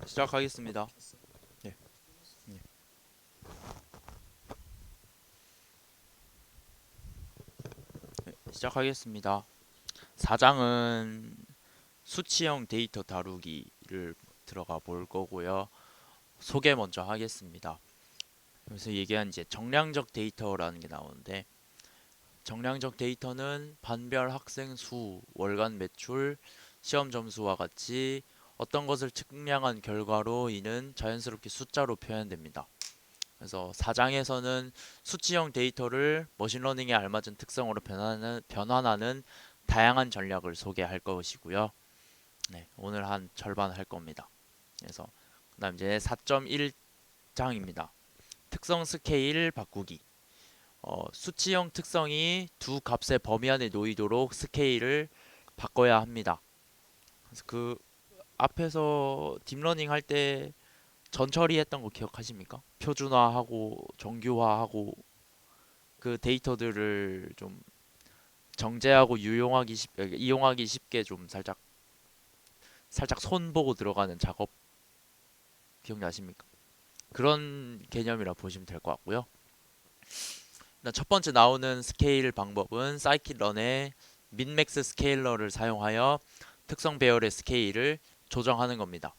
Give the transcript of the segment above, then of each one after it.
시작하겠습니다. 네, 네. 시작하겠습니다. 4장은 수치형 데이터 다루기를 들어가 볼 거고요. 소개 먼저 하겠습니다. 여기서 얘기한 이제 정량적 데이터라는 게 나오는데, 정량적 데이터는 반별 학생 수, 월간 매출, 시험 점수와 같이 어떤 것을 측량한 결과로 이는 자연스럽게 숫자로 표현됩니다. 그래서 4장에서는 수치형 데이터를 머신러닝에 알맞은 특성으로 변환하는 다양한 전략을 소개할 것이고요. 네, 오늘 한 절반 할 겁니다. 그래서 그다음 이제 4.1장입니다. 특성 스케일 바꾸기. 수치형 특성이 두 값의 범위 안에 놓이도록 스케일을 바꿔야 합니다. 그래서 그 앞에서 딥러닝 할 때 전처리했던 거 기억하십니까? 표준화하고 정규화하고 그 데이터들을 좀 정제하고 이용하기 쉽게 좀 살짝 손 보고 들어가는 작업 기억나십니까? 그런 개념이라 보시면 될 것 같고요. 일단 첫 번째 나오는 스케일 방법은 사이킷런의 민맥스 스케일러를 사용하여 특성 배열의 스케일을 조정하는 겁니다.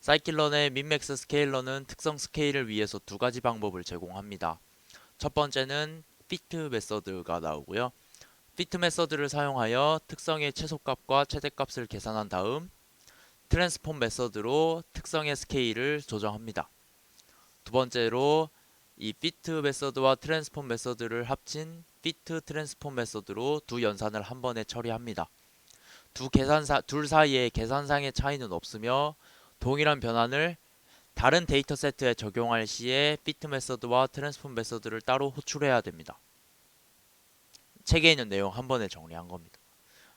사이킷런의 민맥스 스케일러는 특성 스케일을 위해서 두 가지 방법을 제공합니다. 첫 번째는 fit 메서드가 나오고요. fit 메서드를 사용하여 특성의 최소값과 최대값을 계산한 다음 트랜스폼 메서드로 특성의 스케일을 조정합니다. 두 번째로 이 fit 메서드와 트랜스폼 메서드를 합친 fit 트랜스폼 메서드로 두 연산을 한 번에 처리합니다. 둘 사이에 계산상의 차이는 없으며 동일한 변환을 다른 데이터 세트에 적용할 시에 fit 메서드와 트랜스폼 메서드를 따로 호출해야 됩니다. 책에 있는 내용 한 번에 정리한 겁니다.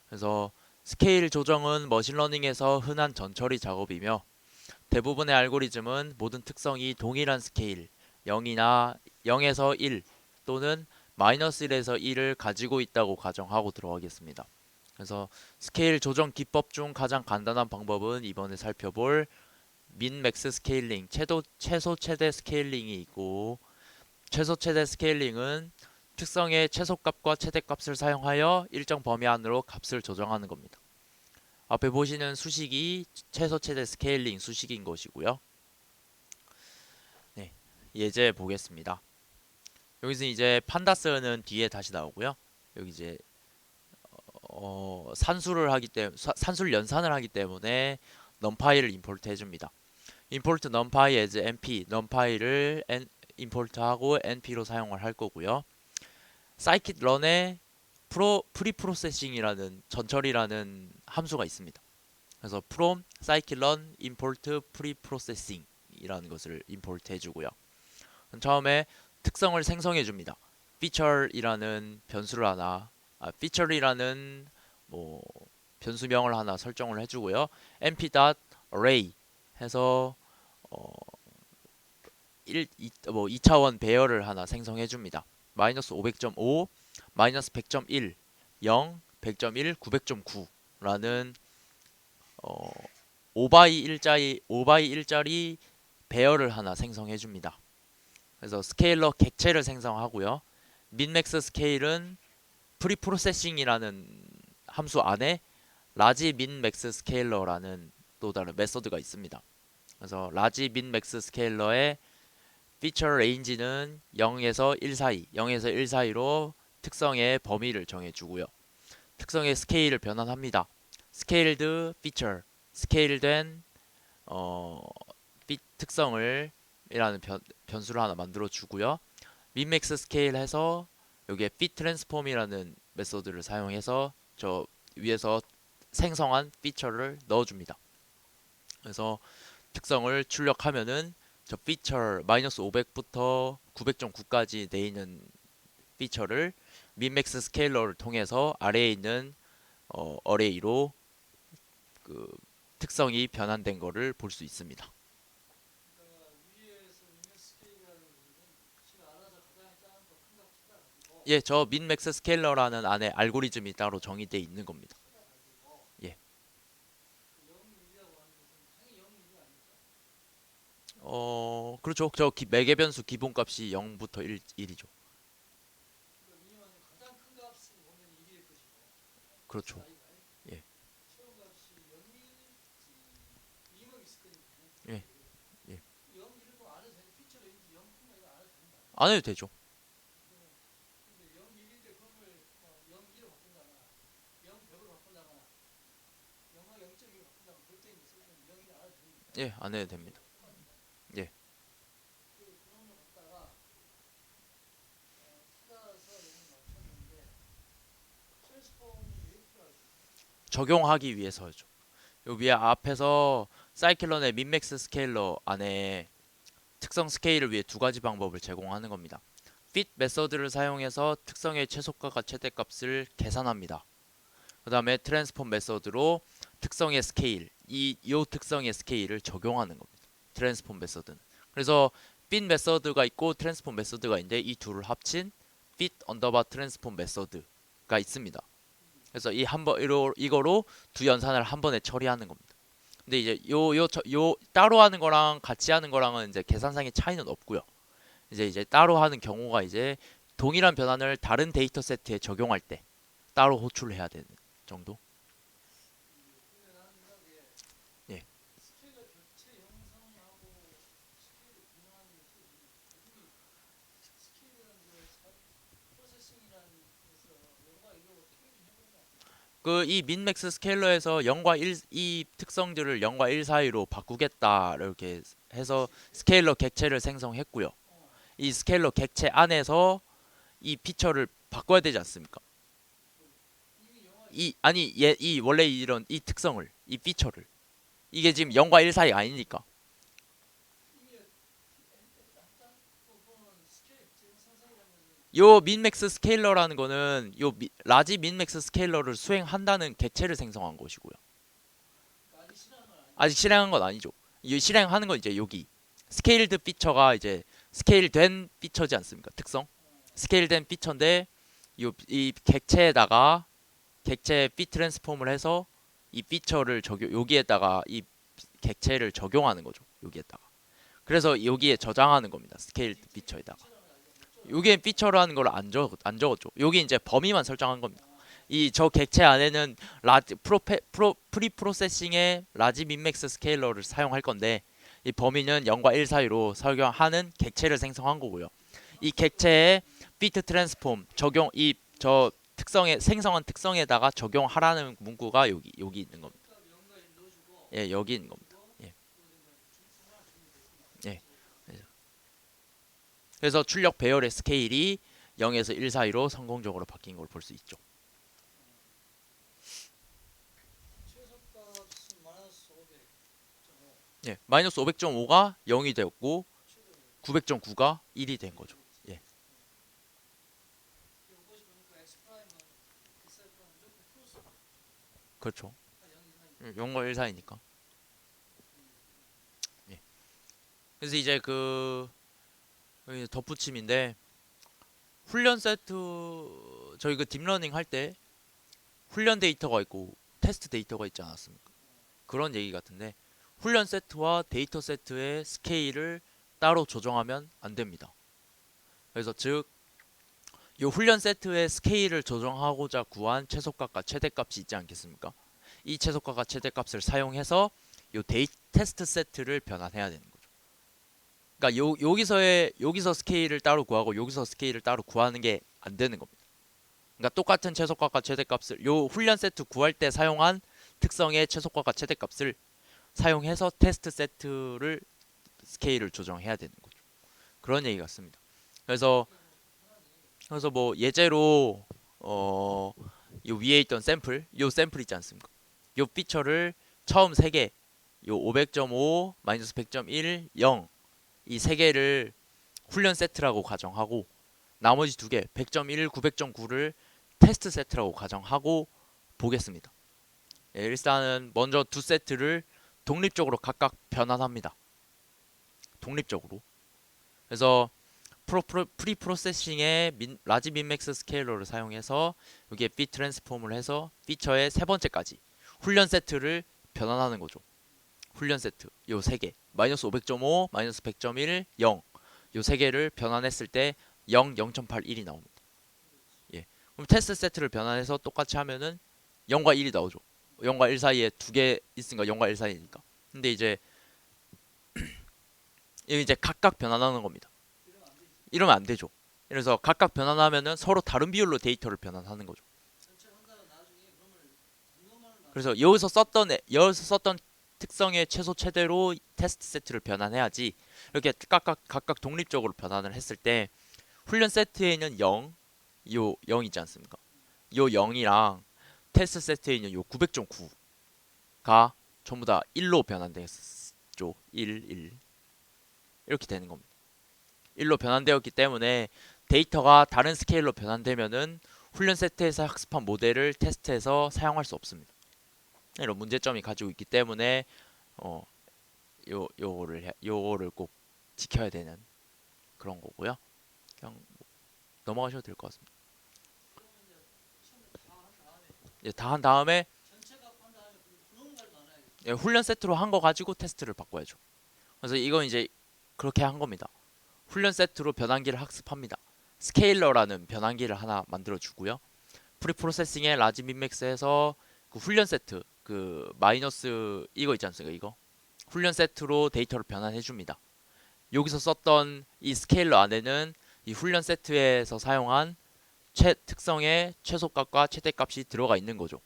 그래서 스케일 조정은 머신러닝에서 흔한 전처리 작업이며 대부분의 알고리즘은 모든 특성이 동일한 스케일 0에서 1 또는 마이너스 1에서 1을 가지고 있다고 가정하고 들어가겠습니다. 그래서 스케일 조정 기법 중 가장 간단한 방법은 이번에 살펴볼 민 맥스 스케일링, 최소 최대 스케일링이 있고, 최소 최대 스케일링은 특성의 최소값과 최대값을 사용하여 일정 범위 안으로 값을 조정하는 겁니다. 앞에 보시는 수식이 최소 최대 스케일링 수식인 것이고요. 네, 예제 보겠습니다. 여기서 이제 판다스는 뒤에 다시 나오고요. 여기 이제 산수를 연산을 하기 때문에 numPy를 임포트 해줍니다. import numpy as np, numpy를 임포트하고 np로 사용을 할 거고요. scikit-learn에 프리프로세싱이라는 전처리라는 함수가 있습니다. 그래서 from scikit-learn import preprocessing이라는 것을 임포트 해주고요. 처음에 특성을 생성해 줍니다. feature이라는 변수를 하나, feature이라는 뭐 변수명을 하나 설정을 해주고요. np.array 해서 어, 2차원 배열을 하나 생성해 줍니다. 마이너스 500.5, 마이너스 100.1, 0, 100.1, 900.9라는 5바이 1짜리 배열을 하나 생성해 줍니다. 그래서 스케일러 객체를 생성하고요. 민맥스 스케일은 프리프로세싱이라는 함수 안에 라지 민맥스 스케일러라는 또 다른 메서드가 있습니다. 그래서 라지 민맥스 스케일러의 피처 레인지는 0에서 1 사이로 특성의 범위를 정해주고요. 특성의 스케일을 변환합니다. 스케일드 피처, 스케일된 어, 특성을 이라는 변수를 하나 만들어 주고요. 민맥스 스케일 해서 여기에 fit transform이라는 메소드를 사용해서 저 위에서 생성한 피처를 넣어줍니다. 그래서 특성을 출력하면은 저 피처 마이너스 500부터 900.9까지 돼 있는 피처를 민맥스 스케일러를 통해서 아래에 있는 어레이로 그 특성이 변환된 거를 볼 수 있습니다. 예, 저 민맥스 스케일러라는 안에 알고리즘이 따로 정의되어 있는 겁니다. 예. 그렇죠. 저 매개 변수 기본값이 0부터 1이죠. 왜냐면 가장 큰 값을 보면 1일 것이고 그렇죠. 예. 최소값이 0일지 2만 있을 거니까 예. 예. 0, 1도 안 해도 되는 피처로 0, 이거 안 해도 된다. 안 해도 되죠. 근데 0, 1인데 그걸 0, 1로 바꾼다거나 0, 100으로 바꾼다거나 0과 0.1로 바꾼다거나 그때 이제 쓰면 0, 1안 해도 됩니다. 예, 안 해도 됩니다. 예. 그런 걸 갖다가 찾아서 여기 맞췄는데 트랜스폼이 왜 필요할까? 적용하기 위해서죠. 요 위에 앞에서 사이클론의 민맥스 스케일러 안에 특성 스케일을 위해 두 가지 방법을 제공하는 겁니다. fit 메서드를 사용해서 특성의 최소값과 최대값을 계산합니다. 그 다음에 트랜스폼 메서드로 특성의 스케일, 요 특성의 스케일을 적용하는 겁니다. 트랜스폼 메서드는. 그래서 fit 메서드가 있고 트랜스폼 메서드가 있는데 이 둘을 합친 fit 언더바 트랜스폼 메서드가 있습니다. 그래서 이거로 두 연산을 한 번에 처리하는 겁니다. 근데 이제 요 따로 하는 거랑 같이 하는 거랑은 이제 계산상의 차이는 없고요. 이제 따로 하는 경우가 이제 동일한 변환을 다른 데이터 세트에 적용할 때 따로 호출해야 되는 정도? 근데 나는 생각에 예. 스케일러 객체 형성하고 스케일을 분명하는 것이 이미 스케일이라는 게 프로세싱이라는 데서 0과 1로 어떻게 좀 해보자. 그 이 민맥스 스케일러에서 0과 1 이 특성들을 0과 1 사이로 바꾸겠다 이렇게 해서 스케일러 객체를 생성했고요. 이 스케일러 객체 안에서 이 피처를 바꿔야 되지 않습니까? 이미 영화 이 원래 이런 이 특성을 이 피처를 이게 지금 0과 1 사이 아니니까 이미 한단 부분 스케일 객체 형성이라는 것은 요 민맥스 스케일러라는 거는 라지 민맥스 스케일러를 수행한다는 객체를 생성한 것이고요. 아직 실현한 건 아니고 아직 실행한 건 아니죠. 이 실행하는 건 이제 여기 스케일드 피처가 이제 스케일된 피처지 않습니까? 특성 스케일된 피처인데 이 객체에다가 객체 피 트랜스폼을 해서 이 피처를 여기에다가 이 객체를 적용하는 거죠. 여기에다가. 그래서 여기에 저장하는 겁니다. 스케일드 피처에다가. 여기에 피처라는 걸 안 적었죠. 여기 이제 범위만 설정한 겁니다. 이 저 객체 안에는 프리 프로세싱의 라지 민맥스 스케일러를 사용할 건데 이 범위는 0과 1 사이로 설정하는 객체를 생성한 거고요. 이 객체에 fit 트랜스폼 적용 이 저 특성에 생성한 특성에다가 적용하라는 문구가 여기 있는 겁니다. 그러니까 0과 1 넣어주고 예, 여기 있는 겁니다. 예. 예. 그래서 출력 배열의 스케일이 0에서 1 사이로 성공적으로 바뀐 걸 볼 수 있죠. 최소값은 마이너스 500.5 예, 마이너스 500.5가 0이 되었고 최소 900.9가 1이 된 거죠. 예, 이것이 보니까 x 프라임은 xi 프라임 무조건 플러스 그렇죠. 0 이상이 0과 1 사이니까. 예. 그래서 이제 여기 덧붙임인데 훈련 세트 저희 그 딥러닝 할 때 훈련 데이터가 있고 테스트 데이터가 있지 않았습니까? 그런 얘기 같은데 훈련 세트와 데이터 세트의 스케일을 따로 조정하면 안 됩니다. 그래서 즉 이 훈련 세트의 스케일을 조정하고자 구한 최소값과 최대값이 있지 않겠습니까? 이 최소값과 최대값을 사용해서 이 테스트 세트를 변환해야 되는 거죠. 그러니까 여기서 스케일을 따로 구하고 여기서 스케일을 따로 구하는 게 안 되는 겁니다. 그러니까 똑같은 최소값과 최대값을 요 훈련 세트 구할 때 사용한 특성의 최소값과 최대값을 사용해서 테스트 세트를 스케일을 조정해야 되는 거죠. 그런 얘기 같습니다. 그래서 뭐 예제로 요 위에 있던 요 샘플 있지 않습니까? 요 피처를 처음 3개, 요 500.5, 마이너스 100.1, 0 이 3개를 훈련 세트라고 가정하고 나머지 2개, 100.1, 900.9를 테스트 세트라고 가정하고 보겠습니다. 예, 일단은 먼저 두 세트를 독립적으로 각각 변환합니다. 독립적으로. 그래서 프리 프로세싱의 라지 민맥스 스케일러를 사용해서 여기에 피 트랜스폼을 해서 피처의 세 번째까지 훈련 세트를 변환하는 거죠. 훈련 세트 요 세 개, 마이너스 500.5, 마이너스 100.1, 0 요 세 개를 변환했을 때 0, 0.8, 1이 나옵니다. 예. 그럼 테스트 세트를 변환해서 똑같이 하면은 0과 1이 나오죠. 0과 1 사이에 두 개 있으니까 0과 1 사이니까. 근데 이제 각각 변환하는 겁니다. 이러면 안 되지. 이러면 안 되죠. 그래서 각각 변환하면은 서로 다른 비율로 데이터를 변환하는 거죠. 전체를 한다가 나중에 그놈을 분노만을 그래서 나중에 여기서 썼던 특성의 최소 최대로 테스트 세트를 변환해야지. 이렇게 각각 독립적으로 변환을 했을 때 훈련 세트에 있는 0, 요 0 있지 않습니까? 요 0이랑 테스트 세트에 있는 요 900.9가 전부 다 1로 변환됐죠. 1 이렇게 되는 겁니다. 1로 변환되었기 때문에 데이터가 다른 스케일로 변환되면은 훈련 세트에서 학습한 모델을 테스트해서 사용할 수 없습니다. 이런 문제점이 가지고 있기 때문에 어, 요거를 꼭 지켜야 되는 그런 거고요. 그냥 넘어가셔도 될 것 같습니다. 그러면 이제 처음에 다 한 다음에 이제 다 한 다음에 전체 값한 다음에 분홍을 나눠야겠지. 훈련 세트로 한 거 가지고 테스트를 바꿔야죠. 그래서 이건 이제 그렇게 한 겁니다. 훈련 세트로 변환기를 학습합니다. 스케일러라는 변환기를 하나 만들어 주고요. 프리프로세싱에 라지 민맥스해서 그 훈련 세트 그 마이너스 이거 있지 않습니까? 이거 훈련 세트로 데이터를 변환해 줍니다. 여기서 썼던 이 스케일러 안에는 이 훈련 세트에서 사용한 특성의 최소값과 최대값이 들어가 있는 거죠.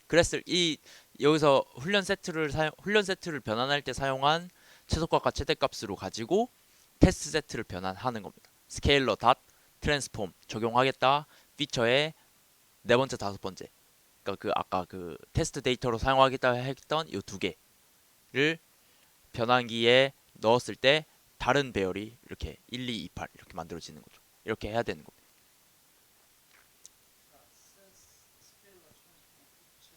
그랬을 이 여기서 훈련 세트를 변환할 때 사용한 최소값과 최대값으로 가지고 테스트 세트를 변환하는 겁니다. 스케일러 닷 트랜스폼 적용하겠다 피처의 네 번째 다섯 번째. 그러니까 그 아까 그 테스트 데이터로 사용하겠다 했던 이 두 개를 변환기에 넣었을 때 다른 배열이 이렇게 1, 2, 2, 8 이렇게 만들어지는 거죠. 이렇게 해야 되는 겁니다. 자, 센스 스케일러 트랜스폼 피처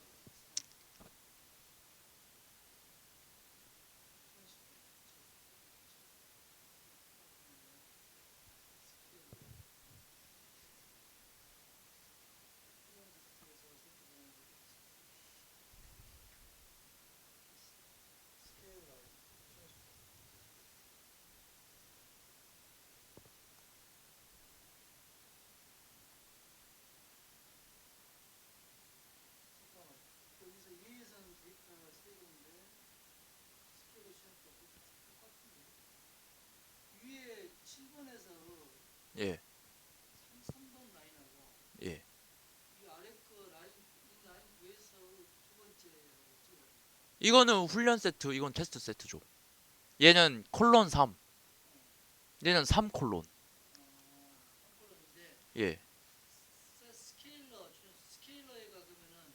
스케일러 잠깐만 여기서 위에서는 데이터가 세 개인데 스케일러 트랜스폼 똑같은데 위에 7번에서 예, 3번 라인하고 예. 이 아래 거 라인 이 라인 구에서 두 번째하고 찍어야 돼. 이거는 훈련 세트, 이건 테스트 세트죠. 얘는 콜론 3, 얘는 3 콜론. 3콜론인데 예. 스케일러가 그러면은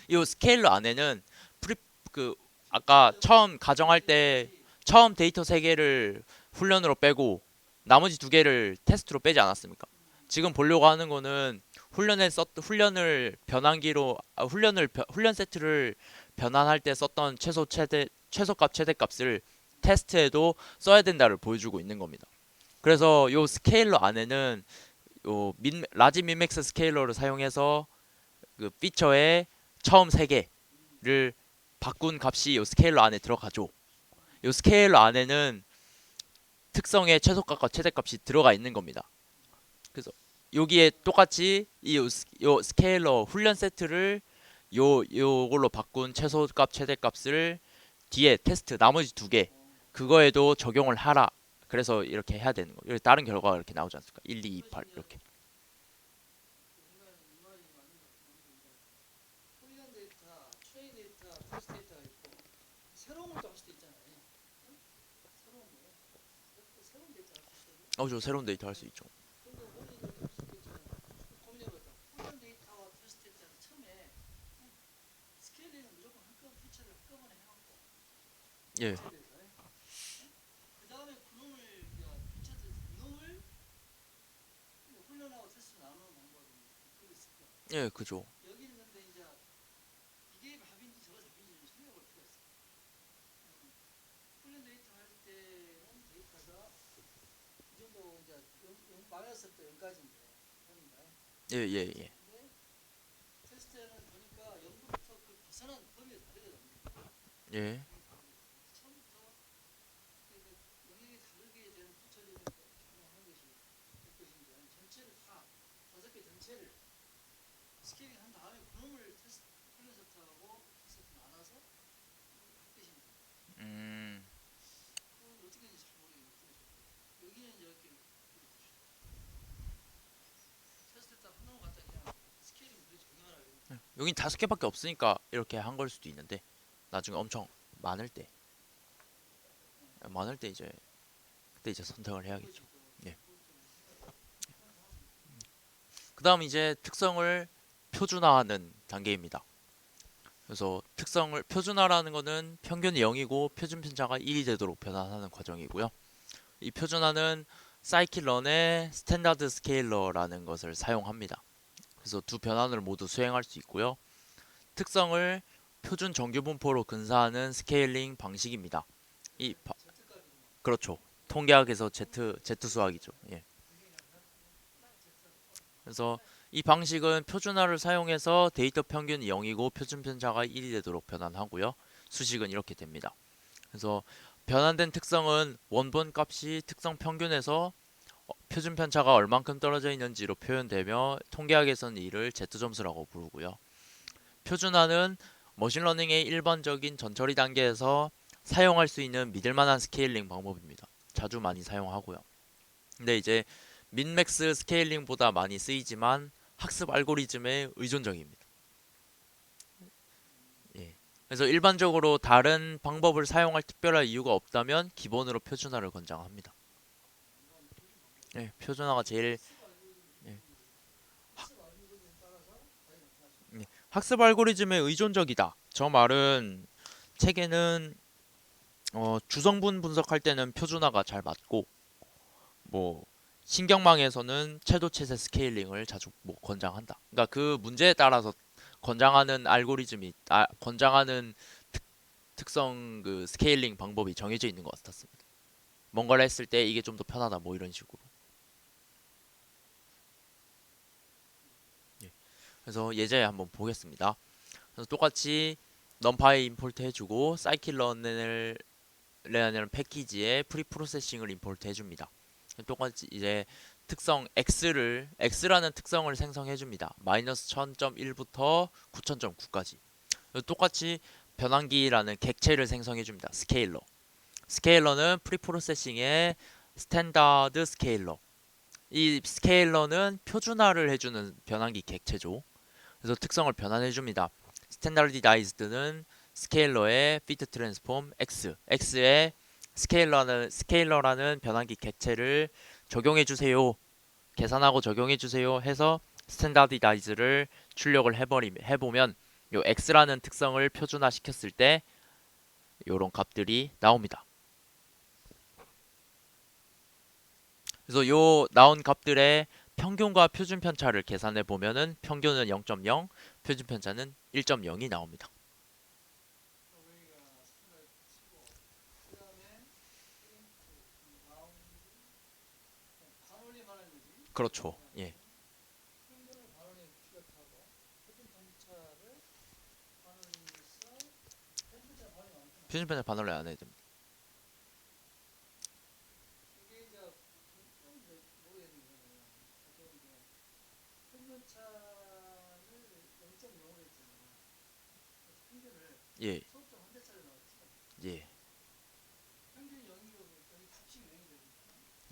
이 스케일러 안에는 프리 그 아까 처음 가정할 때 여기까지 처음 데이터 3개를 훈련으로 빼고 나머지 2개를 테스트로 빼지 않았습니까? 지금 보려고 하는 거는 훈련을 변환기로 훈련 세트를 변환할 때 썼던 최소값 최대값을 테스트에도 써야 된다를 보여주고 있는 겁니다. 그래서 요 스케일러 안에는 라지 민맥스 스케일러를 사용해서 그 피처의 처음 3개를 바꾼 값이 요 스케일러 안에 들어가죠. 요 스케일러 안에는 특성의 최소값과 최대값이 들어가 있는 겁니다. 그래서 여기에 똑같이 요 스케일러 훈련 세트를 요걸로 바꾼 최소값 최대값을 뒤에 테스트 나머지 2개 그거에도 적용을 하라. 그래서 이렇게 해야 되는 거예요. 다른 결과가 이렇게 나오지 않습니까? 1, 2, 8 이렇게. 이 말이 맞는 것 같은데 훈련 데이터, 트레인 데이터, 테스트 데이터가 있고 새로운 것도 할 수도 있잖아요. 응? 새로운 거. 새로운 데이터 할 수 있거든요. 저 새로운 데이터 할 수 있죠. 그런데 훈련 데이터 할 수도 있잖아요. 고민해봤다. 훈련 데이터와 테스트 데이터는 처음에 스케일링은 무조건 한꺼번에 피처를 한꺼번에 해갖고 예, 그 다음에 그놈을 피처들 그놈을 훈련하고 테스트 나누는 방법이 그랬을 거야. 예, 그죠. 여기는 근데 이제 이게 답인지 저거 답인지 좀 생각해 볼 필요가 있어. 훈련 데이터 할 때는 데이터가 이 정도 이제 마이너스부터 0까지인데 보니까 예, 예, 예. 근데 테스트에는 보니까 0부터 그 벗어난 범위가 다르거든요. 예, 여긴 5개밖에 없으니까 이렇게 한 걸 수도 있는데 나중에 엄청 많을 때 이제 그때 이제 선택을 해야겠죠. 예. 그다음 이제 특성을 표준화하는 단계입니다. 그래서 특성을 표준화라는 거는 평균이 0이고 표준 편차가 1이 되도록 변환하는 과정이고요. 이 표준화는 사이클런의 스탠다드 스케일러라는 것을 사용합니다. 그래서 두 변환을 모두 수행할 수 있고요. 특성을 표준 정규 분포로 근사하는 스케일링 방식입니다. 이 그렇죠. 통계학에서 Z 수학이죠. 예. 그래서 이 방식은 표준화를 사용해서 데이터 평균이 0이고 표준 편차가 1이 되도록 변환하고요. 수식은 이렇게 됩니다. 그래서 변환된 특성은 원본 값이 특성 평균에서 표준 편차가 얼만큼 떨어져 있는지로 표현되며 통계학에서는 이를 Z점수라고 부르고요. 표준화는 머신러닝의 일반적인 전처리 단계에서 사용할 수 있는 믿을만한 스케일링 방법입니다. 자주 많이 사용하고요. 근데 이제 민맥스 스케일링보다 많이 쓰이지만 학습 알고리즘에 의존적입니다. 예. 그래서 일반적으로 다른 방법을 사용할 특별한 이유가 없다면 기본으로 표준화를 권장합니다. 예, 표준화가 제일 예, 학습 알고리즘에 의존적이다. 저 말은 책에는 주성분 분석할 때는 표준화가 잘 맞고 뭐 신경망에서는 채도체세 스케일링을 자주 뭐 권장한다. 그러니까 그 문제에 따라서 권장하는 권장하는 특성 그 스케일링 방법이 정해져 있는 것 같았습니다. 뭔가를 했을 때 이게 좀 더 편하다 뭐 이런 식으로. 예. 그래서 예제 한번 보겠습니다. 그래서 똑같이 넘파이 임포트 해주고 사이클런을 라는 패키지에 프리 프로세싱을 임포트 해줍니다. 똑같이 이제 특성 x라는 특성을 생성해 줍니다. 마이너스 1000.1부터 9000.9까지. 똑같이 변환기라는 객체를 생성해 줍니다. 스케일러는 프리 프로세싱의 스탠다드 스케일러. 이 스케일러는 표준화를 해주는 변환기 객체죠. 그래서 특성을 변환해 줍니다. 스탠다디다이즈드는 스케일러의 피트 트랜스폼 x에 스케일러라는 변환기 객체를 적용해 주세요. 계산하고 적용해 주세요 해서 스탠다디다이즈를 출력을 해보면 요 x라는 특성을 표준화 시켰을 때 요런 값들이 나옵니다. 그래서 요 나온 값들의 평균과 표준 편차를 계산해 보면은 평균은 0.0, 표준 편차는 1.0이 나옵니다. 그렇죠. 예. 표준 편차 반올림 안 해야 됩니다. 예. 예.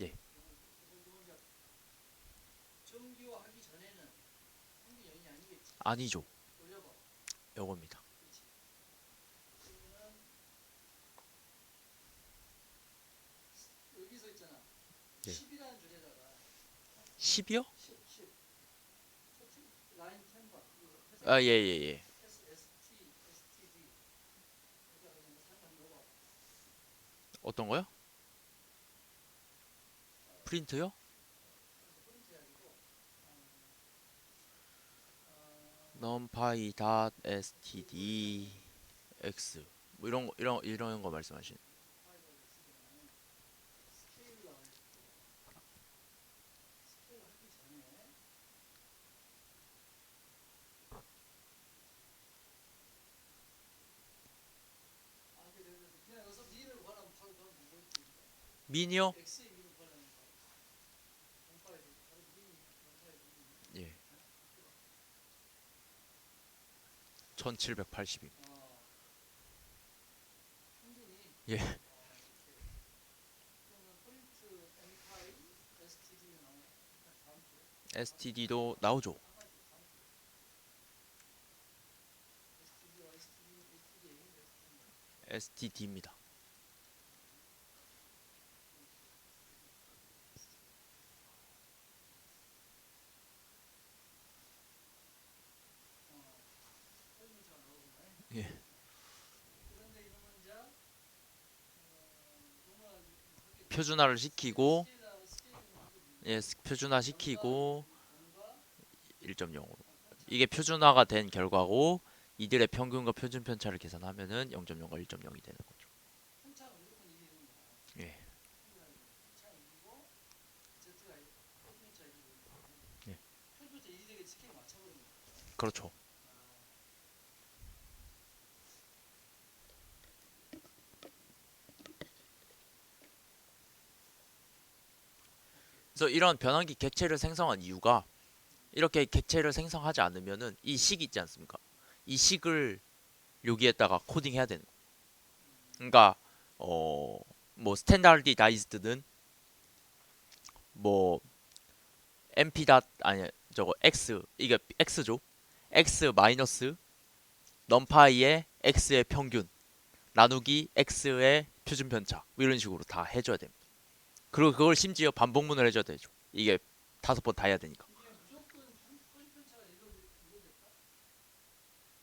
예. 정기화하기 전에는 평균 0이 아니겠지. 아니죠. 올려봐. 요겁니다. 그렇지. 그러면은 여기서 있잖아. 예. 10이라는 줄에다가 10이요? 10 라인 캔버 아, 예, 예, 예. STD 여기다 그냥 잠깐 넣어봐. 어떤 거요? 프린트요? 프린트 해가지고 numpy.std x 뭐 이런 거 말씀하시는. 스케일러 하기 전에 그냥 여기서 미를 구하라면 바로 그럼 뭐 있지? 미니요? X의 미를 구하려면 바로 미 예. 1780임. 평균이 예. 그러면 프린트 n파이 std가 나오네. 다음 주에 std도 나오죠. STD입니다. 표준표차가 나오구나. 예. 그런데 이러면 이제 로마 표준화를 시키고 스케일은 예, 표준화 시키고 원과 1.0으로. 이게 표준화가 된 결과고 이들의 평균과 표준 편차를 계산하면은 0.0과 1.0이 되는 거죠. 편차가 무조건 1이 되는 거야. 예. 편차가 1이고 Z가 표준편차 1이 되는 거야. 예. 표준편차 1이 되게 스케일 맞춰버리는 거야. 그렇죠. 그래서 이런 변환기 객체를 생성한 이유가 이렇게 객체를 생성하지 않으면은 이 식 있지 않습니까? 이 식을 여기에다가 코딩해야 되는 거예요. 그러니까 뭐 스탠다디다이즈드는 뭐 mp 닷 아니 저거 x 이게 x죠. x 마이너스 넘파이의 x의 평균 나누기 x의 표준 편차 뭐 이런 식으로 다 해줘야 됩니다. 그리고 그걸 심지어 반복문을 해줘야 되죠. 이게 5번 다 해야 되니까. 이게 무조건 표준편차가 1로 될까?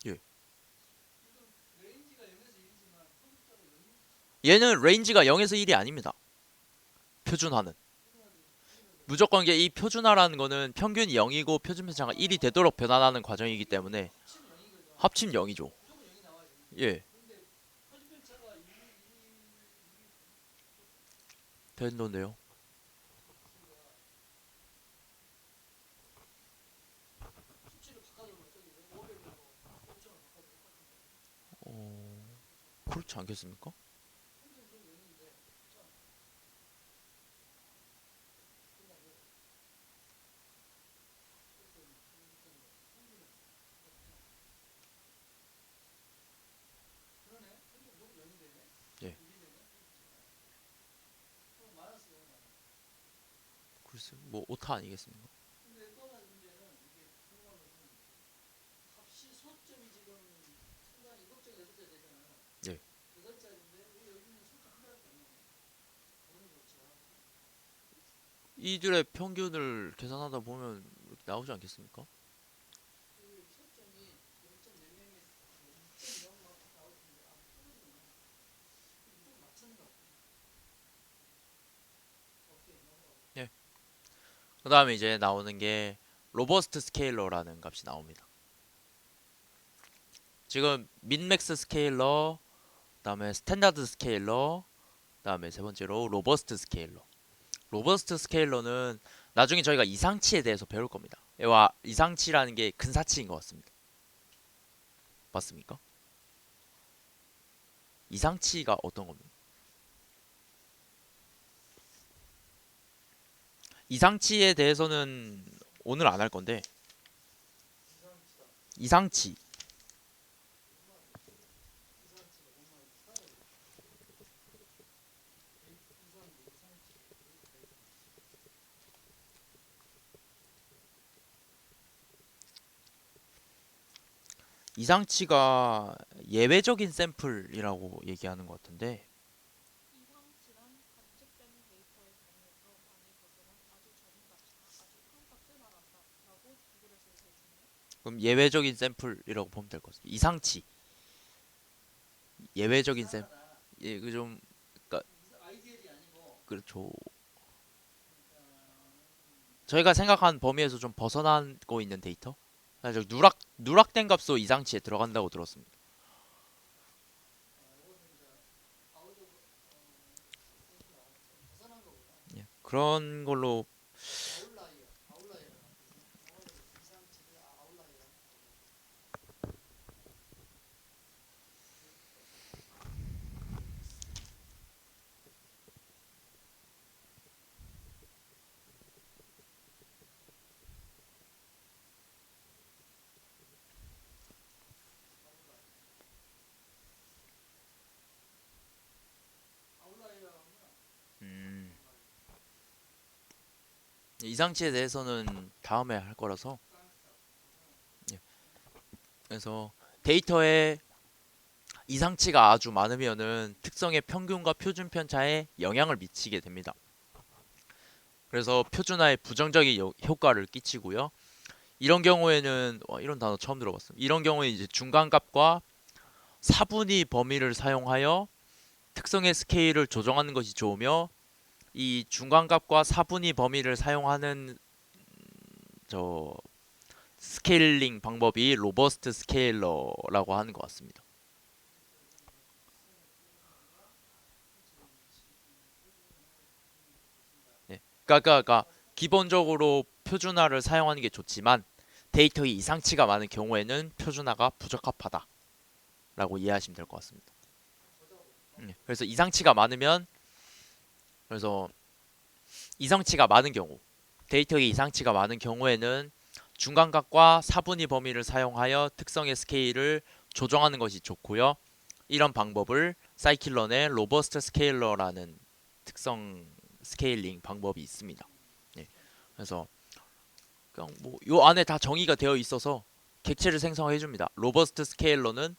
예. 이건 레인지가 0에서 1이지만 표준편차가 0이 얘는 레인지가 0에서 1이 아닙니다. 표준화는 무조건 이게 이 표준화라는 거는 평균이 0이고 표준 편차가 1이 되도록 변환하는 과정이기 때문에 합치면 0이거든. 합치면 0이죠. 무조건 0이 나와야 돼. 예. 근데 표준편차가 1이 된던데요. 수치를 바꿔서 저기 500으로 5점을 바꿔도 똑같은데. 그렇지 않겠습니까? 평균 좀 0인데 점 끝나고 그랬더니 평균은 그러네. 평균 무조건 0이 되네. 예. 1이 되네. 표준편차가. 그럼 마이너스 0은 나와. 글쎄 뭐 오타 아니겠습니까? 근데 또 하나 문제는 이게 궁금한 것은 값이 소점이 지금 상당히 이것저것 8자리 되잖아. 예. 8자리인데 왜 여기는 소점 한 자리밖에 안 나와? 어느 조치야? 이들의 평균을 계산하다 보면 이렇게 나오지 않겠습니까? 그 소점이 0.00몇 0.0막 나올 텐데 아 틀렸구나. 무조건 맞추는 것 같아. 오케이 넘어가. 예. 그 다음에 이제 나오는 게 로버스트 스케일러라는 값이 나옵니다. 지금 민맥스 스케일러, 그다음에 스탠다드 스케일러, 그다음에 세 번째로 로버스트 스케일러. 로버스트 스케일러는 나중에 저희가 이상치에 대해서 배울 겁니다. 얘와 이상치라는 게 근사치인 것 같습니다. 맞습니까? 이상치가 어떤 겁니까? 이상치에 대해서는 오늘 안 할 건데 이상치다. 이상치 이상치가 뭔 말인지 따져. 이상인데 이상치. 이상치가 예외적인 샘플이라고 얘기하는 것 같은데 이상치란 관측된 데이터의 경우에서 많이 벗어난 아주 적은 값이나 아주 큰 값을 말한다 라고 구글에서 얘기해주네요. 그럼 예외적인 샘플이라고 보면 될 것 같습니다. 이상치 예외적인 샘플 이상하다. 예, 그 좀 그러니까 아이디얼이 아니고 그렇죠. 그러니까 저희가 생각한 범위에서 좀 벗어나고 있는 데이터? 사실 누락된 값도 이상치에 들어간다고 들었습니다. 이것은 이제 아웃 오브 벗어난 거구나. 예, 그런 걸로 아웃라이어라는 뜻이네. 이상치를 아웃라이어라는 아웃라이어라는 건 음, 이상치에 대해서는 다음에 할 거라서 예, 그래서 데이터의 이상치가 아주 많으면은 특성의 평균과 표준 편차에 영향을 미치게 됩니다. 그래서 표준화에 부정적인 효과를 끼치고요. 이런 경우에는 이런 단어 처음 들어봤어요. 이런 경우에 이제 중간값과 사분위 범위를 사용하여 특성의 스케일을 조정하는 것이 좋으며 이 중간값과 사분위 범위를 사용하는 저 스케일링 방법이 로버스트 스케일러라고 하는 것 같습니다. 예. 그러니까 기본적으로 표준화를 사용하는 게 좋지만 데이터의 이상치가 많은 경우에는 표준화가 부적합하다라고 이해하시면 될 것 같습니다. 그래서 이상치가 많으면 그래서 이상치가 많은 경우 데이터의 이상치가 많은 경우에는 중간값과 사분위 범위를 사용하여 특성의 스케일을 조정하는 것이 좋고요. 이런 방법을 사이클론의 로버스트 스케일러라는 특성 스케일링 방법이 있습니다. 예. 그래서 그냥 뭐 요 안에 다 정의가 되어 있어서 객체를 생성해 줍니다. 로버스트 스케일러는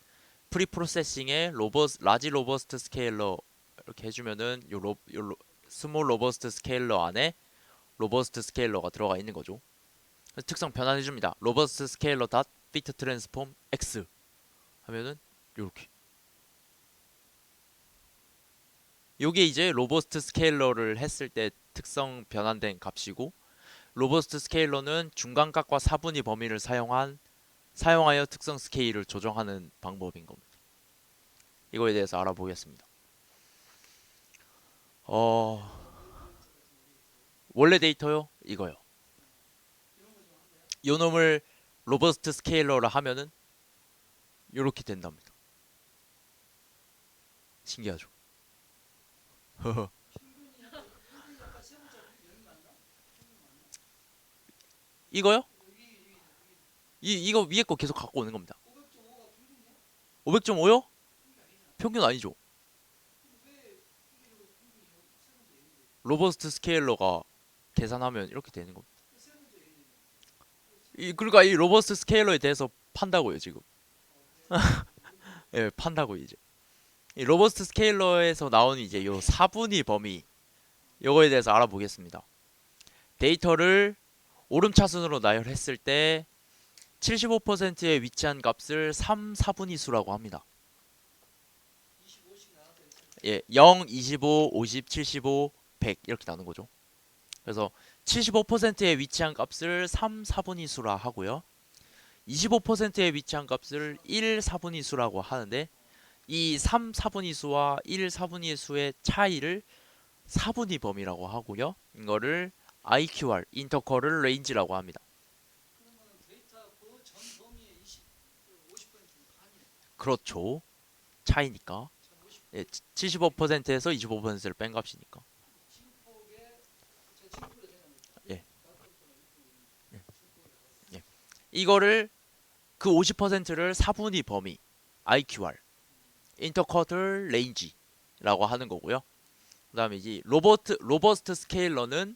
프리 프로세싱의 라지 로버스트 스케일러 이렇게 해주면은 스몰 로버스트 스케일러 안에 로버스트 스케일러가 들어가 있는 거죠. 그래서 특성 변환해 줍니다. 로버스트 스케일러 닷 피트 트랜스폼 x 하면은 요렇게 요게 이제 로버스트 스케일러를 했을 때 특성 변환된 값이고 로버스트 스케일러는 중간값과 사분위 범위를 사용하여 특성 스케일을 조정하는 방법인 겁니다. 이거에 대해서 알아보겠습니다. 원래 데이터요? 이거요. 요 놈을 로버스트 스케일러를 하면은 요렇게 된답니다. 신기하죠? 이거요? 이거 위에 거 계속 갖고 오는 겁니다. 500.5요? 평균 아니죠. 로버스트 스케일러가 계산하면 이렇게 되는 겁니다. 그러니까 이 로버스트 스케일러에 대해서 판다고요, 지금. 예, 판다고 이제. 이 로버스트 스케일러에서 나오는 이제 요 사분위 범위 요거에 대해서 알아보겠습니다. 데이터를 오름차순으로 나열했을 때 75%에 위치한 값을 3, 4분위 수라고 합니다. 예, 0, 25, 50, 75, 100 이렇게 나눈 거죠. 그래서 75%에 위치한 값을 3, 4분위 수라 하고요. 25%에 위치한 값을 1, 4분위 수라고 하는데 이 3, 4분위 수와 1, 4분위 수의 차이를 4분위 범위라고 하고요. 이거를 IQR, 인터컬을 레인지라고 합니다. 그렇죠. 차이니까. 예, 75%에서 25%를 뺀 값이니까. 예. 예. 이거를 그 50%를 4분위 범위 IQR, 인터컬 레인지라고 하는 거고요. 그다음에 이제 로버스트 스케일러는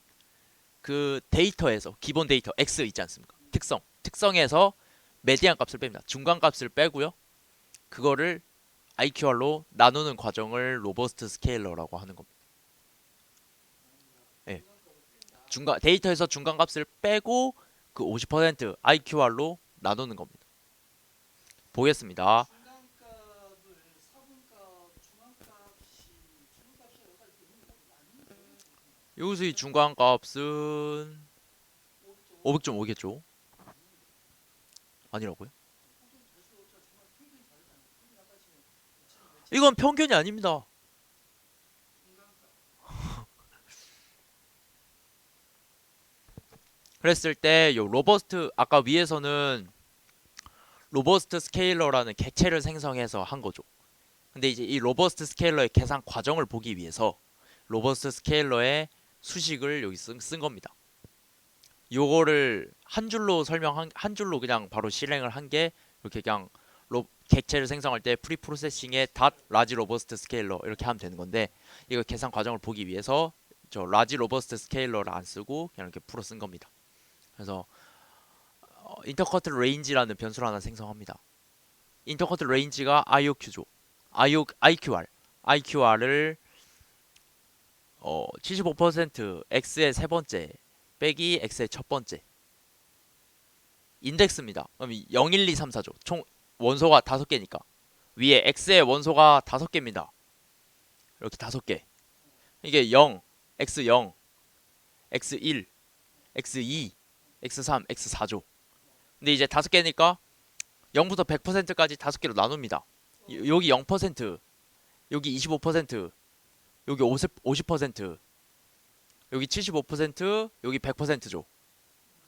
그 데이터에서 기본 데이터 X 있지 않습니까? 특성에서 메디안 값을 뺍니다. 중간 값을 빼고요. 그거를 IQR로 나누는 과정을 로버스트 스케일러라고 하는 겁니다. 예. 데이터에서 중간 값을 빼고 그 50% IQR로 나누는 겁니다. 보겠습니다. 여기서 이 중간 값은 500.5겠죠? 아니라고요? 이건 평균이 아닙니다. 그랬을 때 요 로버스트 아까 위에서는 로버스트 스케일러라는 객체를 생성해서 한 거죠. 근데 이제 이 로버스트 스케일러의 계산 과정을 보기 위해서 로버스트 스케일러의 수식을 여기 쓴 겁니다. 요거를 한 줄로 그냥 바로 실행을 한 게 이렇게 그냥 객체를 생성할 때 프리 프로세싱의 닷 라지 로버스트 스케일러 이렇게 하면 되는 건데 이거 계산 과정을 보기 위해서 저 라지 로버스트 스케일러를 안 쓰고 그냥 이렇게 풀어 쓴 겁니다. 그래서 인터커트 레인지라는 변수를 하나 생성합니다. 인터커트 레인지가 IOQ죠. IQR을 75% x의 세 번째 빼기 x의 첫 번째 인덱스입니다. 그럼 0, 1, 2, 3, 4죠. 총 원소가 5개니까 위에 x의 원소가 5개입니다. 이렇게 5개. 이게 0, x0, x1, x2, x3, x4죠. 근데 이제 5개니까 0부터 100%까지 5개로 나눕니다. 여기 0%, 여기 25%, 여기 50%, 여기 75%, 여기 100%죠.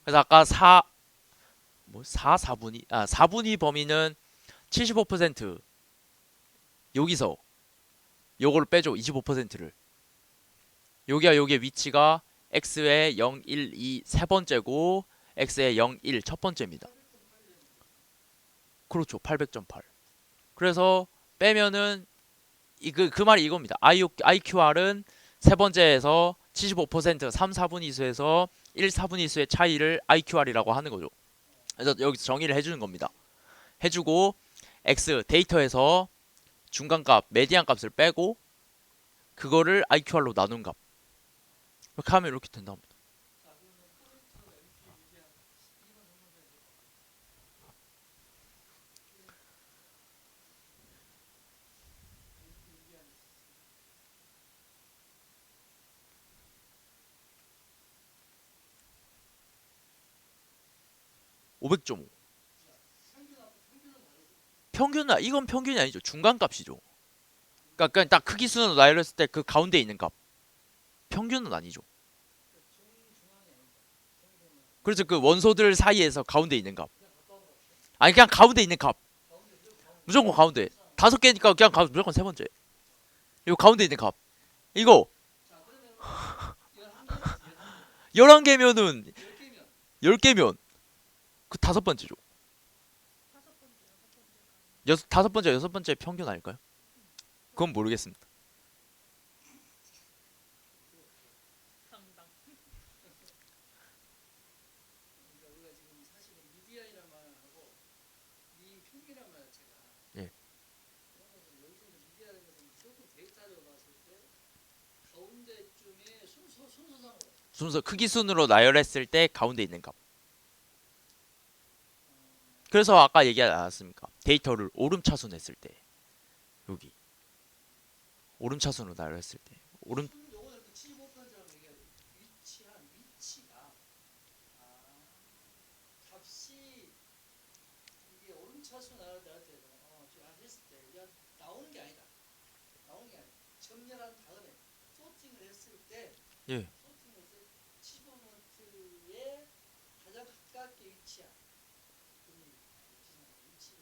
그래서 아까 4분의 범위는 75% 여기서 요거를 빼죠. 25%를. 여기와 여기의 위치가 x의 0, 1, 2 세 번째고 x의 0, 1 첫 번째입니다. 그렇죠. 800.8. 그래서 빼면은 그 말이 이겁니다. IQR은 세 번째에서 75% 3, 4분의 수에서 1, 4분의 수의 차이를 IQR이라고 하는 거죠. 그래서 여기서 정의를 해주는 겁니다. 해주고 X 데이터에서 중간값, 메디안 값을 빼고 그거를 IQR로 나눈 값. 이렇게 하면 이렇게 된답니다. 자, 그러면 포인터 MP 미디안 2번 설명해 줘. 500.5. 평균은 다르지. 이건 평균이 아니죠. 중간값이죠. 그러니까 딱 크기 순으로 나열했을 때 그 가운데 있는 값. 평균은 아니죠. 중앙이 아니다. 평균은 그래서 그 원소들 사이에서 가운데 있는 값. 그냥 가까운 거 같아. 아니 그냥 가운데 있는 값. 가운데 무조건 가운데. 무조건 가운데. 5개니까 그냥 무조건 세 번째. 이거 가운데 있는 값. 이거 자, 그러면 11개는 11개면은 10개면 10개면 그 5번째죠. 다섯 번째, 여섯 번째 평균 아닐까요? 그건 모르겠습니다. 당당. 그러니까 우리가 지금 사실은 미디안이란 말을 하고 미 평균이란 말 자체가 예. 그런 것은 여기서 이제 미디안인 것은 무조건 데이터로 봤을 때 가운데쯤에 순서상으로 순서 크기 순으로 나열했을 때 가운데 있는 값. 그래서 아까 얘기하지 않았습니까? 데이터를 오름차순 했을 때 여기 오름차순으로 나열했을 때 오름 요거는 이렇게 75%라고 얘기해야 돼. 위치가 값이 이게 오름차순 나올 때 했을 때 야, 나오는 게 아니다. 나오는 게 아니다. 점령한 다음에 소팅을 했을 때 예. 소팅을 했을 때 75%에 가장 가깝게 위치한 위치를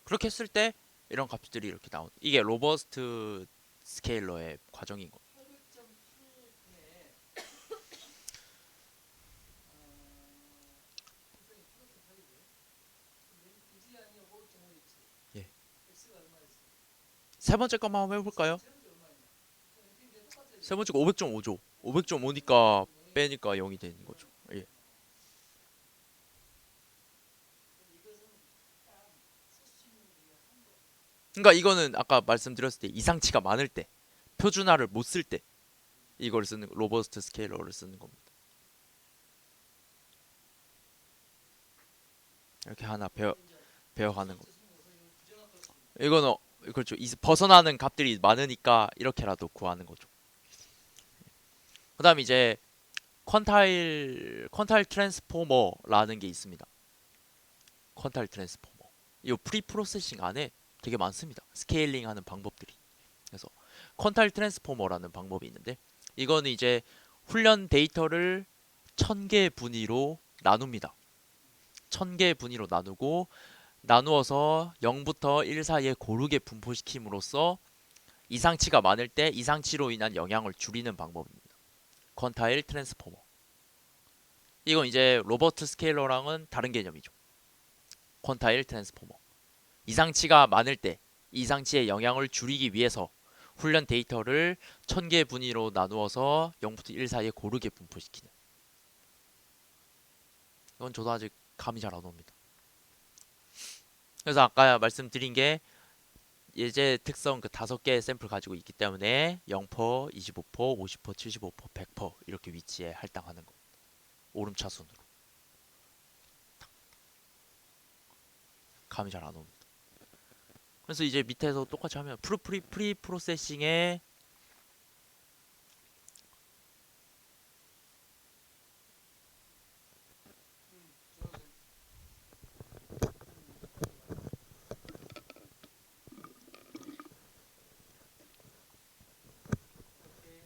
그렇게 했을 때 이런 값들이 이렇게 나온 이게 로버스트 스케일러의 과정인 거. 800.8분에 선생님 800.8이죠. 미디안이 500.5있지. 예. X가 얼마였어? 세 번째 것만 한번 해볼까요? 세 번째 얼마였냐? MP인데 똑같아야 세 번째가 500.5죠. 500.5니까 빼니까 0이 되는 거죠. 예. 이것은 약간 쓸수 있는 우리가 한 거. 그러니까 이거는 아까 말씀드렸을 때 이상치가 많을 때 표준화를 못 쓸 때 이걸 쓰는 로버스트 스케일러를 쓰는 겁니다. 이렇게 하나 배워가는 거. 이거는 그렇죠. 벗어나는 값들이 많으니까 이렇게라도 구하는 거죠. 그다음 이제 퀀타일 트랜스포머라는 게 있습니다. 퀀타일 트랜스포머. 이 프리 프로세싱 안에 되게 많습니다. 스케일링하는 방법들이. 그래서 퀀타일 트랜스포머라는 방법이 있는데 이거는 이제 훈련 데이터를 1000개 분위로 나눕니다. 1000개 분위로 나누고 나누어서 0부터 1 사이에 고르게 분포시킴으로써 이상치가 많을 때 이상치로 인한 영향을 줄이는 방법입니다. 퀀타일 트랜스포머. 이건 이제 로버트 스케일러랑은 다른 개념이죠. 퀀타일 트랜스포머. 이상치가 많을 때 이상치의 영향을 줄이기 위해서 훈련 데이터를 1000개 분위로 나누어서 0부터 1 사이에 고르게 분포시키는. 이건 저도 아직 감이 잘 안 옵니다. 그래서 아까 말씀드린 게 예제 특성 그 5개의 샘플 가지고 있기 때문에 0%, 25%, 50%, 75%, 100% 이렇게 위치에 할당하는 거. 오름차순으로. 감이 잘 안 옵니다. 그래서 이제 밑에서 똑같이 하면 프리 프로세싱에 좋아서 오케이.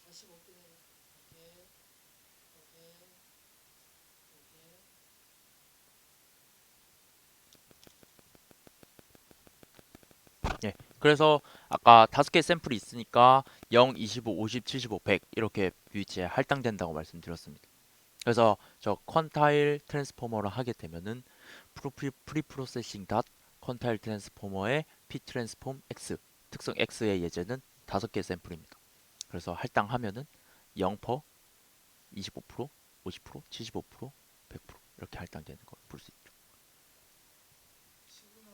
다시 볼게. 오케이. 오케이. 오케이. 예. 그래서 아까 5개 샘플이 있으니까 0, 25, 50, 75, 100 이렇게 위치에 할당된다고 말씀드렸습니다. 그래서 저 퀀타일 트랜스포머를 하게 되면은 프리 프로세싱 닷 퀀타일 트랜스포머의 p 트랜스폼 x 특성 x의 예제는 5개 샘플입니다. 그래서 할당하면은 0%, 25%, 50%, 75%, 100% 이렇게 할당되는 걸 볼 수 있죠. 지금은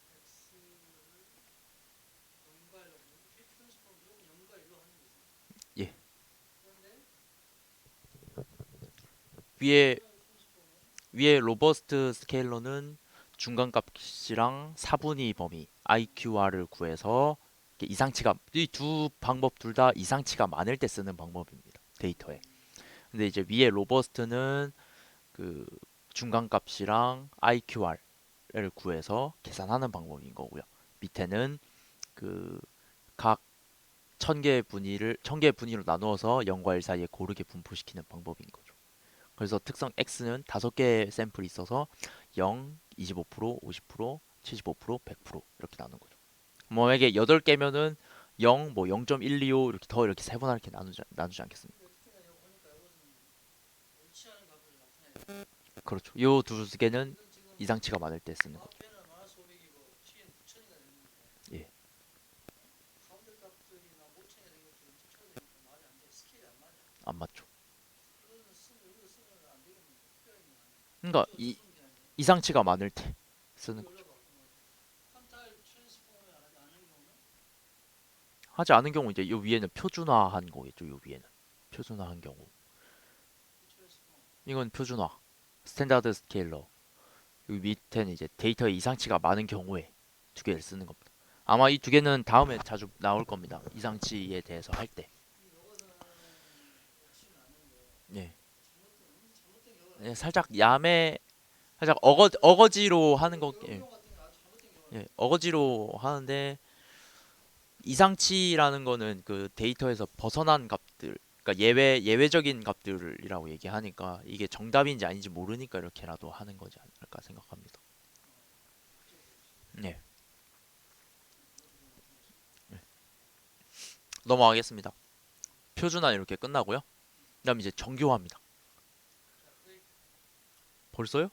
x를 0과 1로 피 트랜스폼 무조건 0과 1로 하는 거지. 예. 그런데 위에 트랜스폼은 위에 로버스트 스케일러는 중간값이랑 4분의 범위 IQR을 구해서 이상치가 이 두 방법 둘 다 이상치가 많을 때 쓰는 방법입니다. 데이터에. 근데 이제 위에 로버스트는 그 중간값이랑 IQR을 구해서 계산하는 방법인 거고요. 밑에는 그 각 1000개의 분위로 나누어서 0과 1 사이에 고르게 분포시키는 방법인 거죠. 그래서 특성 X는 5개의 샘플이 있어서 0, 25%, 50%, 75%, 100% 이렇게 나눈 거죠. 만약에 8개면은 0, 뭐 0.125 이렇게 더 이렇게 세분화하게 나누지 않겠습니까? 근데 특히나 이거 보니까 이것은 일치하는 값을 나타내요. 그렇죠. 요 두 개는 이건 지금 이상치가 많을 때 쓰는 거죠. 앞에는 마이너스 500이고 C는 9,000이나 되는데 예, 가운데 값들이나 5,000이 된 것들은 집착되니까 말이 안 돼. 스케일이 안 맞아. 안 맞죠. 이거는 쓰면 여기서 쓰면 안 되겠는데 특별한 게 아니야. 그러니까 저 쓰는 게 아니야. 이상치가 많을 때 쓰는 여기 거죠. 올려봐. 퀀타일 트랜스폼을 하지 않은 경우는 하지 않은 경우 이제 요 위에는 표준화한 거겠죠. 요 위에는 표준화한 경우. 피 트랜스폼 이건 표준화. 스탠다드 스케일러. 여기 밑에는 이제 데이터에 이상치가 많은 경우에 2개를 쓰는 겁니다. 아마 이 2개는 다음에 자주 나올 겁니다. 이상치에 대해서 할 때. 이것은 옳지는 않은데 예. 잘못된 경우가 예, 나타나. 살짝 어거지로 하는 거, 이런 예, 경우 같은 게 아주 잘못된 경우가 예, 나타나. 어거지로 하는데 이상치라는 거는 그 데이터에서 벗어난 값들, 그러니까 예외적인 값들이라고 얘기하니까 이게 정답인지 아닌지 모르니까 이렇게라도 하는 거지 않을까 생각합니다. 예, 넘어가겠습니다. 표준화 이렇게 끝나고요. 그다음 이제 정교화입니다. 자, 그 벌써요?